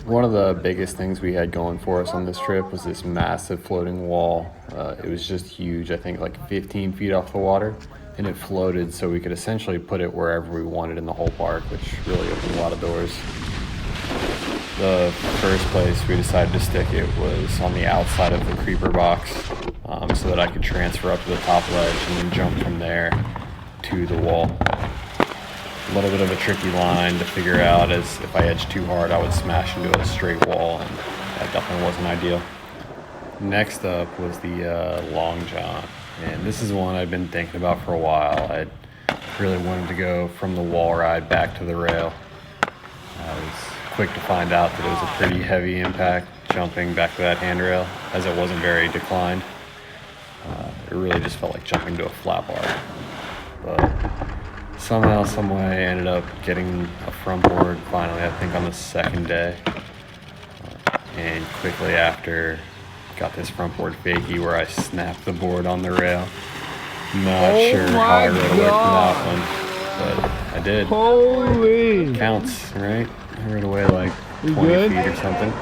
One of the biggest things we had going for us on this trip was this massive floating wall. It was just huge, I think like 15 feet off the water, and it floated so we could essentially put it wherever we wanted in the whole park, which really opened a lot of doors. The first place we decided to stick it was on the outside of the creeper box, so that I could transfer up to the top ledge and then jump from there to the wall. A little bit of a tricky line to figure out, as if I edged too hard I would smash into a straight wall, and that definitely wasn't ideal. Next up was the Long John, and this is one I'd been thinking about for a while. I really wanted to go from the wall ride back to the rail. I was quick to find out that it was a pretty heavy impact jumping back to that handrail, as it wasn't very declined. It really just felt like jumping to a flat bar. But somehow, some way, I ended up getting a front board finally, I think on the second day. And quickly after, got this front board fakie where I snapped the board on the rail. Not sure how I rode away from that one, but I did. Holy! Counts, right? I rode away like 20 feet or something.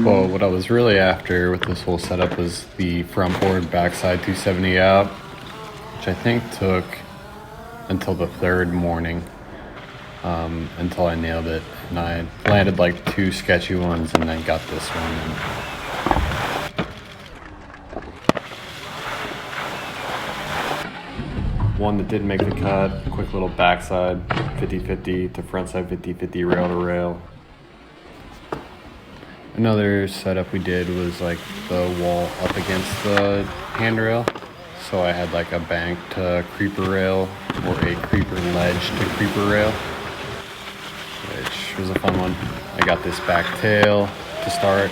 Well, what I was really after with this whole setup was the front board backside 270 out, which I think took until the third morning, until I nailed it. And I landed like two sketchy ones and then got this one. One that did make the cut, quick little backside 50-50 to frontside 50-50 rail to rail. Another setup we did was like the wall up against the handrail. So I had like a bank to creeper rail or a creeper ledge to creeper rail, which was a fun one. I got this back tail to start.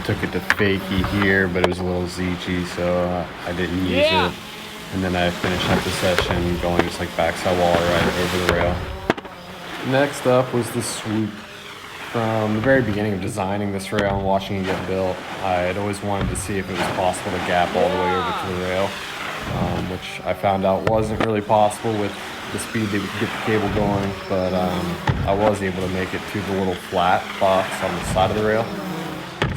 Took it to fakie here, but it was a little zeechy, so I didn't use it. And then I finished up the session going just like backside wall right over the rail. Next up was the swoop. From the very beginning of designing this rail and watching it get built, I had always wanted to see if it was possible to gap all the way over to the rail, which I found out wasn't really possible with the speed that we could get the cable going, but I was able to make it to the little flat box on the side of the rail.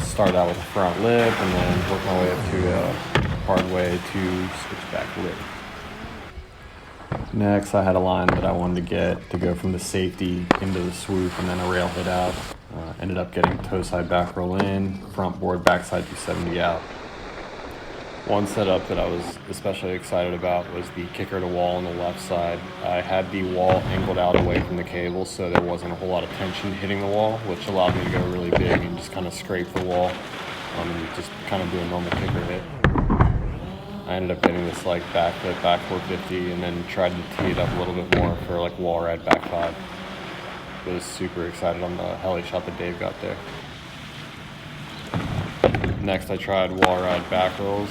Started out with a front lip and then worked my way up to a hard way to switchback lip. Next, I had a line that I wanted to get to go from the safety into the swoop and then a rail hit out. Ended up getting toe side back roll in, front board backside 270 out. One setup that I was especially excited about was the kicker to wall on the left side. I had the wall angled out away from the cable, so there wasn't a whole lot of tension hitting the wall, which allowed me to go really big and just kind of scrape the wall and just kind of do a normal kicker hit. I ended up getting this like back flip, back 450, and then tried to tee it up a little bit more for like wall ride back 5. I was super excited on the heli shot that Dave got there. Next I tried wall ride back rolls,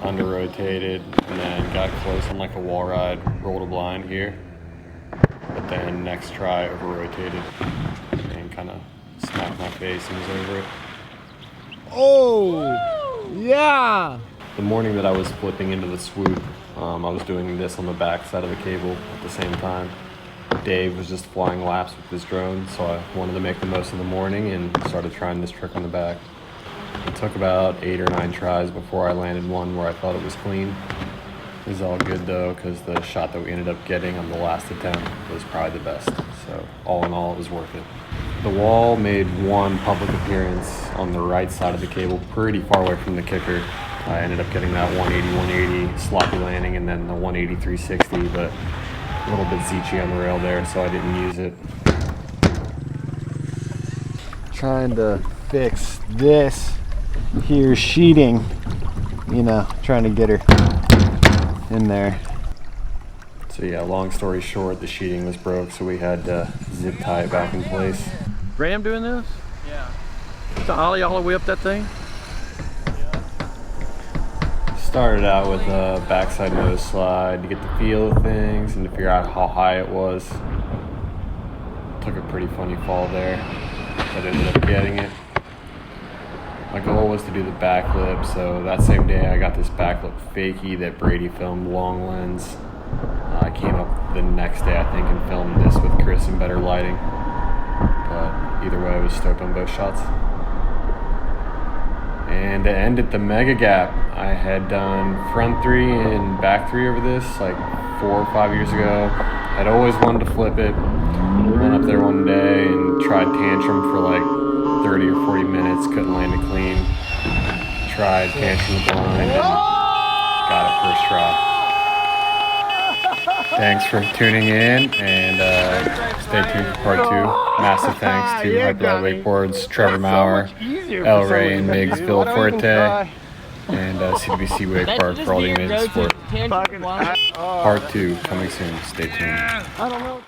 under rotated, and then got close on like a wall ride, rolled a blind here. But then next try over rotated and kind of smacked my face and was over it. Oh, yeah! The morning that I was flipping into the swoop, I was doing this on the back side of the cable at the same time. Dave was just flying laps with his drone, so I wanted to make the most of the morning and started trying this trick on the back. It took about 8 or 9 tries before I landed one where I thought it was clean. It was all good though, because the shot that we ended up getting on the last attempt was probably the best. So all in all, it was worth it. The wall made one public appearance on the right side of the cable, pretty far away from the kicker. I ended up getting that 180 sloppy landing and then the 180 360, but a little bit zeechy on the rail there, so I didn't use it. Trying to fix this here sheeting, you know, trying to get her in there. So yeah, long story short, the sheeting was broke, so we had to zip tie it back in place. Graeme doing this? Yeah. To ollie all the way up that thing? Started out with a backside nose slide to get the feel of things and to figure out how high it was. Took a pretty funny fall there, but ended up getting it. My goal was to do the backflip, so that same day I got this backflip fakie that Brady filmed long lens. I came up the next day, I think, and filmed this with Chris in better lighting. But either way, I was stoked on both shots. And to end at the mega gap, I had done front 3 and back 3 over this like 4 or 5 years ago. I'd always wanted to flip it. Went up there one day and tried Tantrum for like 30 or 40 minutes, couldn't land it clean. Tried Tantrum the blind and got it first try. Thanks for tuning in, and stay tuned for part 2. Massive thanks to Hyperlight Wakeboards, Trevor Maurer, El Rey, and Migs Villafuerte, and CWC Wake Park for all the amazing support. Part 2 coming soon. Stay tuned. I don't know.